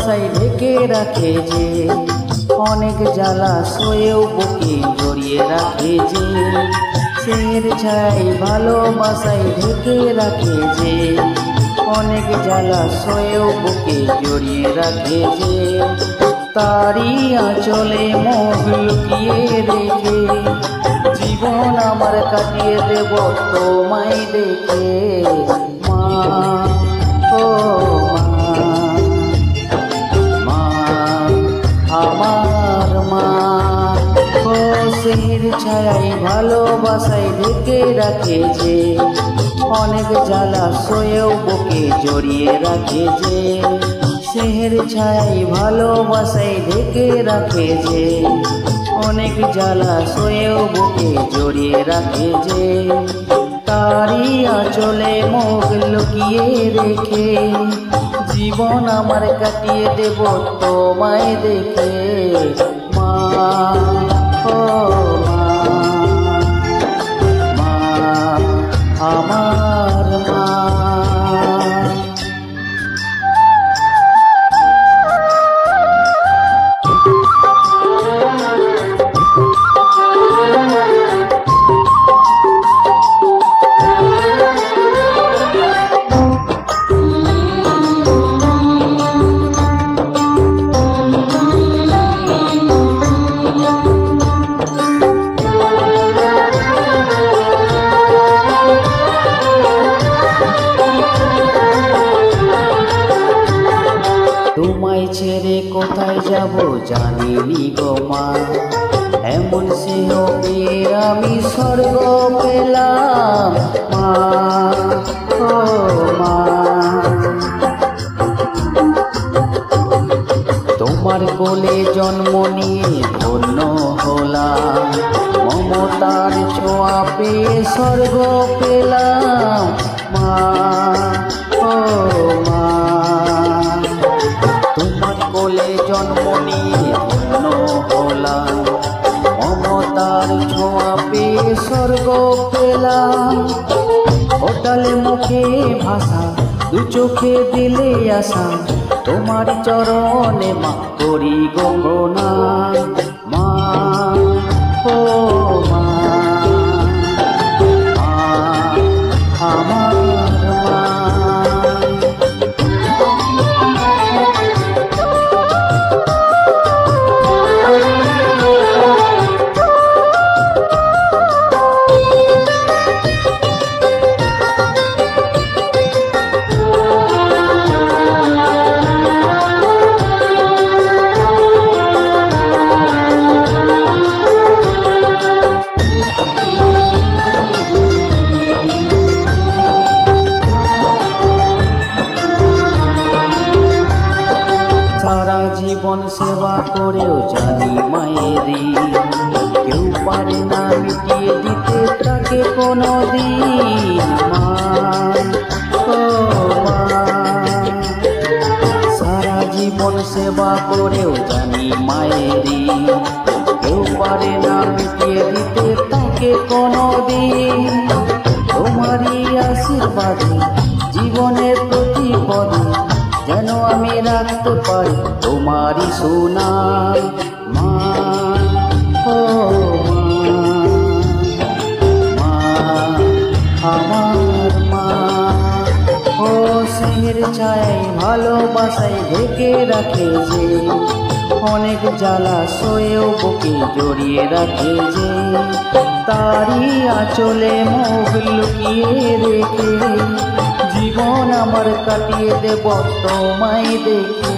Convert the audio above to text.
বাসায় ঢেকে রাখে যে, অনেক জ্বালা সয়েও বুকে জড়িয়ে রাখে যে। স্নেহের ছায় ভালোবাসায় ঢেকে রাখে যে, অনেক জ্বালা সয়েও বুকে জড়িয়ে রাখে যে। তারই আঁচলে মুখ লুকিয়ে রেখে জীবন আমার কাটিয়ে দেব তোমায় দেখে। মা ও মা, আমার মা। ও স্নেহের ছায়ায় ভালোবাসায় ঢেকে রাখে যে, অনেক জ্বালা সয়েও বুকে জড়িয়ে রাখে যে। স্নেহের ছায়ায় ভালোবাসায় ঢেকে রাখে যে, অনেক জ্বালা সয়েও বুকে জড়িয়ে রাখে যে। তারই আঁচলে মুখ লুকিয়ে রেখে জীবন আমার কাটিয়ে দেব তোমায় দেখে। মা ও মা, আমার মা। তোমায় ছেড়ে কোথায় যাব জানিনি গো মা, এমন স্নেহ পেয়ে আমি স্বর্গ পেলাম। মা ও মা, তোমার কোলে জন্ম নিয়ে ধন্য হলাম, মমতার ছোঁয়া পেয়ে স্বর্গ পেলাম। মা ও মা, তোমার কোলে জন্ম নিয়ে ধন্য হলাম, মমতার ছোঁয়া পেয়ে স্বর্গ পেলাম। ফোটালে মুখে ভাষা, দু চোখে দিলে আশা, তোমার চরণে মা করি গো প্রণাম। মা ও মা, আমার মা। সারা জীবন সেবা করেও জানি মায়েরই, কেউ পারে না মিটিয়ে দিতে তাকে কোনো দিন। মা ও মা, সারা জীবন সেবা করেও জানি মায়েরই, কেউ পারে না মিটিয়ে দিতে তাকে কোনো দিন। তোমারই আশীর্বাদে জীবনের প্রতি পদে যেন আমি রাখতে পারি তোমারই সুনাম। মা ও মা, আমার মা। ও স্নেহের ছায়ায় ভালোবাসায় ঢেকে রাখে যে, অনেক জ্বালা সয়েও বুকে জড়িয়ে রাখে যে। তারই আঁচলে মুখ লুকিয়ে রেখে জীবন আমার কাটিয়ে দেব তোমায় দেখে।